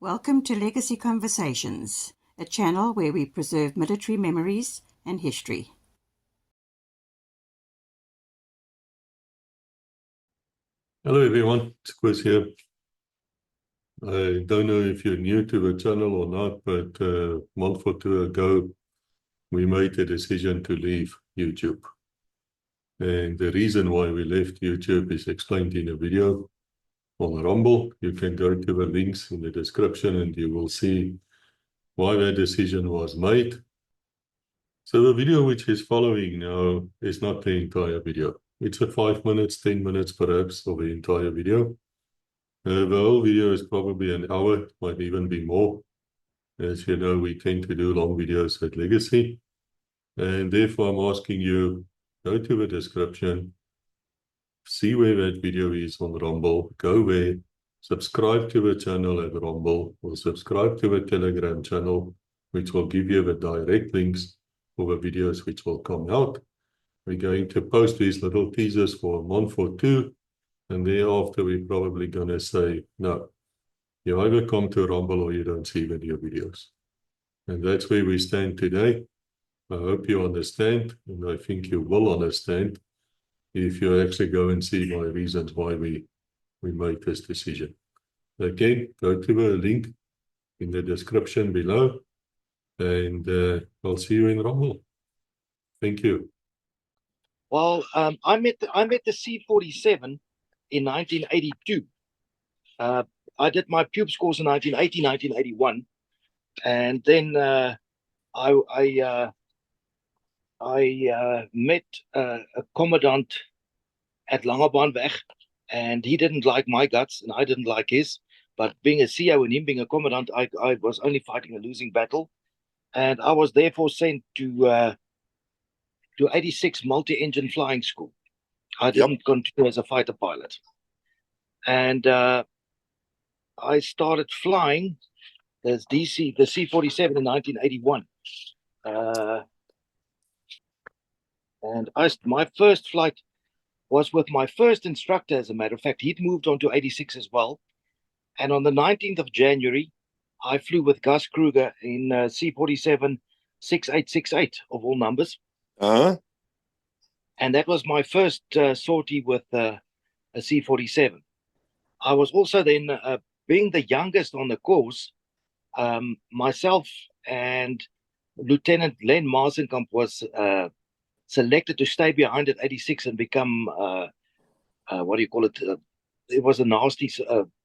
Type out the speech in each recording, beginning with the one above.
Welcome to Legacy Conversations, a channel where we preserve military memories and history. Hello everyone, it's Chris here. I don't know if you're new to the channel or not, but a month or two ago, we made a decision to leave YouTube. And the reason why we left YouTube is explained in a video on Rumble. You can go to the links in the description and you will see why that decision was made. So the video which is following now is not the entire video. It's a 5 minutes, 10 minutes perhaps of the entire video. The whole video is probably an hour, might even be more. As you know, we tend to do long videos at Legacy. And therefore, I'm asking you, go to the description, see where that video is on Rumble, go there, subscribe to the channel at Rumble, or subscribe to the Telegram channel, which will give you the direct links for the videos which will come out. We're going to post these little teasers for a month or two, and thereafter we're probably going to say, no, you either come to Rumble or you don't see the new videos. And that's where we stand today. I hope you understand, and I think you will understand if you actually go and see my reasons why we made this decision. Again, go to the link in the description below, and I'll see you in Rumble. Thank you. Well, I met the C47 in 1982. I did my pubes course in 1980, 1981, and then I met a commandant at Langebaanweg, and he didn't like my guts, and I didn't like his. But being a CO and him being a commandant, I was only fighting a losing battle, and I was therefore sent to 86 multi-engine flying school. I didn't continue as a fighter pilot, and I started flying the C47 in 1981. And my first flight was with my first instructor, as a matter of fact. He'd moved on to 86 as well. And on the 19th of January, I flew with Gus Kruger in C47 6868, of all numbers. Uh-huh. And that was my first sortie with a C47. I was also then, being the youngest on the course, myself and Lieutenant Len Marsenkamp was selected to stay behind at 86 and become, what do you call it? It was a nasty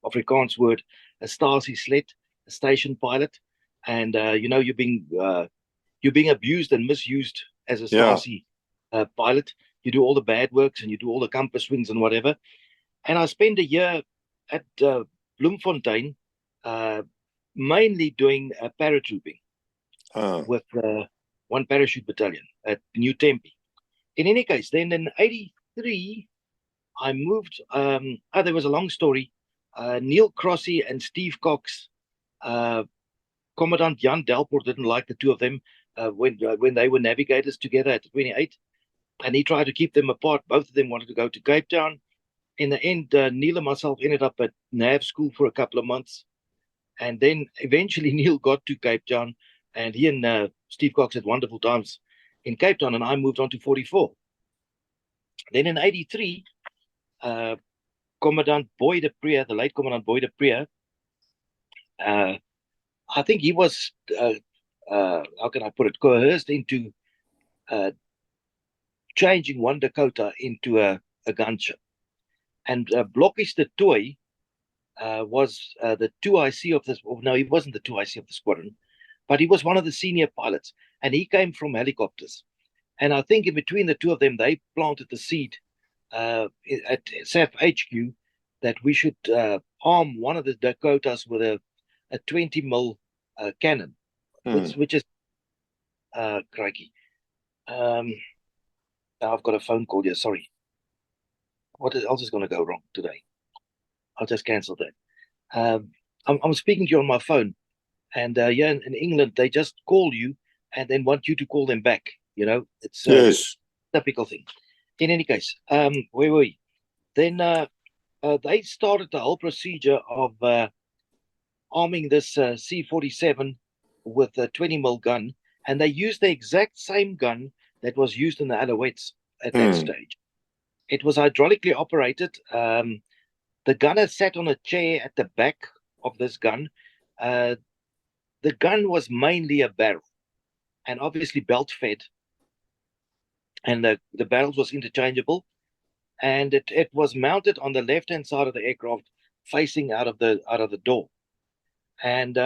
Afrikaans word, a Stasi sled, a station pilot. And, you're being abused and misused as a Stasi pilot. You do all the bad works and you do all the compass swings and whatever. And I spent a year at Bloemfontein, mainly doing paratrooping with one parachute battalion at New Tempe. In any case, then in 83, I moved. There was a long story. Neil Crossy and Steve Cox, Commandant Jan Delport didn't like the two of them when they were navigators together at 28, and he tried to keep them apart. Both of them wanted to go to Cape Town. In the end, Neil and myself ended up at NAV school for a couple of months, and then eventually Neil got to Cape Town, and he and Steve Cox had wonderful times in Cape Town, and I moved on to 44. Then in 83, Commandant Boy de Preer, the late Commandant Boy de Preer, I think he was, how can I put it, coerced into changing one Dakota into a gunship. And Blokkies de Toy was the 2IC of this. No, he wasn't the 2IC of the squadron, but he was one of the senior pilots, and he came from helicopters. And I think in between the two of them, they planted the seed at SAAF HQ that we should arm one of the Dakotas with a 20 mil cannon, which is crikey. I've got a phone call here. Sorry. What else is going to go wrong today? I'll just cancel that. I'm speaking to you on my phone, and in England they just call you and then want you to call them back. It's a typical thing. In any case, where were we? Then they started the whole procedure of arming this C47 with a 20mm gun, and they used the exact same gun that was used in the Alouettes at that stage. It was hydraulically operated. The gunner sat on a chair at the back of this gun. The gun was mainly a barrel, and obviously belt fed, and the barrels was interchangeable, and it was mounted on the left hand side of the aircraft, facing out of the door. And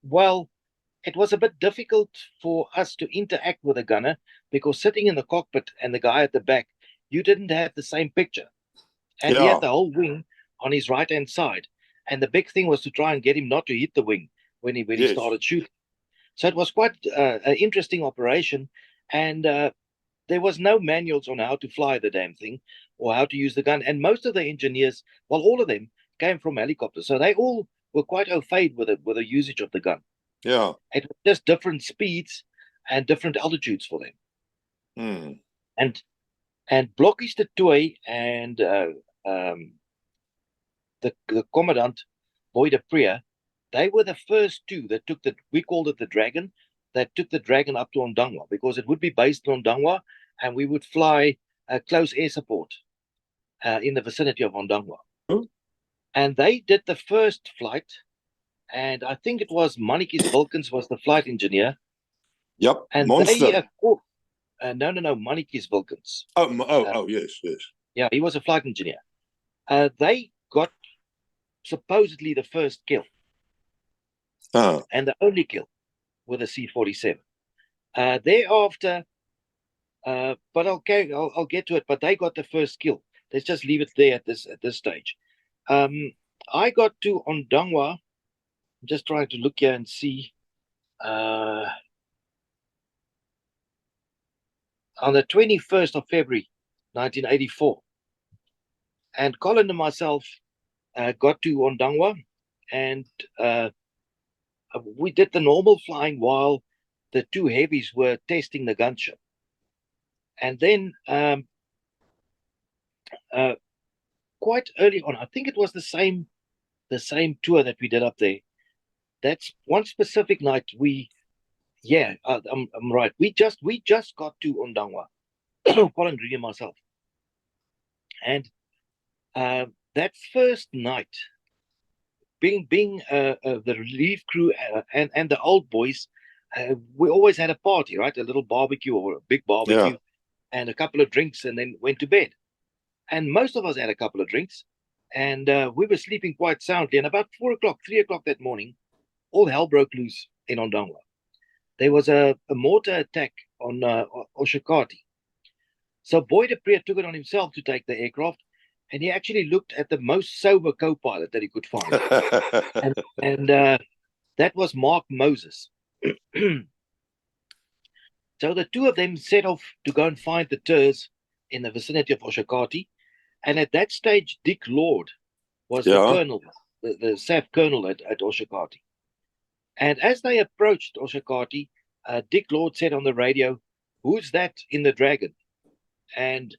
well, it was a bit difficult for us to interact with the gunner, because sitting in the cockpit and the guy at the back, you didn't have the same picture. And he had the whole wing on his right hand side, and the big thing was to try and get him not to hit the wing when he started shooting. So it was quite an interesting operation, and there was no manuals on how to fly the damn thing or how to use the gun. And most of the engineers, well, all of them came from helicopters, so they all were quite au fait with the usage of the gun. Yeah. It was just different speeds and different altitudes for them. And Blokkies de Tooi and the commandant, Boy de Preer, they were the first two that took we called it the Dragon, that took the Dragon up to Ondangwa, because it would be based in Ondangwa, and we would fly close air support in the vicinity of Ondangwa. And they did the first flight, and I think it was Mannetjies Wilkins was the flight engineer. Yep, and Monster. No, Mannetjies Wilkins. Yes. Yeah, he was a flight engineer. They got supposedly the first kill, and the only kill with a C47. Thereafter, but I'll get to it. But they got the first kill. Let's just leave it there at this stage. I got to Ondangwa. I'm just trying to look here and see. On the 21st of February, 1984. And Colin and myself got to Ondangwa, and we did the normal flying while the two heavies were testing the gunship. And then quite early on, I think it was the same tour that we did up there. That's one specific night I'm right. We just got to Ondangwa, Colin Green and myself. And that first night, being the relief crew and the old boys, we always had a party, right? A little barbecue or a big barbecue, and a couple of drinks, and then went to bed. And most of us had a couple of drinks, and we were sleeping quite soundly. And about 3 o'clock that morning, all hell broke loose in Ondangwa. There was a mortar attack on Oshakati. So Boy de Preer took it on himself to take the aircraft, and he actually looked at the most sober co-pilot that he could find. and that was Mark Moses. So the two of them set off to go and find the Turs in the vicinity of Oshakati. And at that stage, Dick Lord was the colonel, the SAAF colonel at Oshakati. And as they approached Oshakati, Dick Lord said on the radio, "Who's that in the Dragon?" And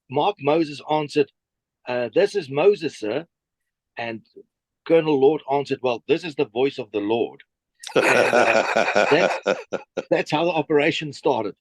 Mark Moses answered, "This is Moses, sir." And Colonel Lord answered, "Well, this is the voice of the Lord." And that's how the operation started.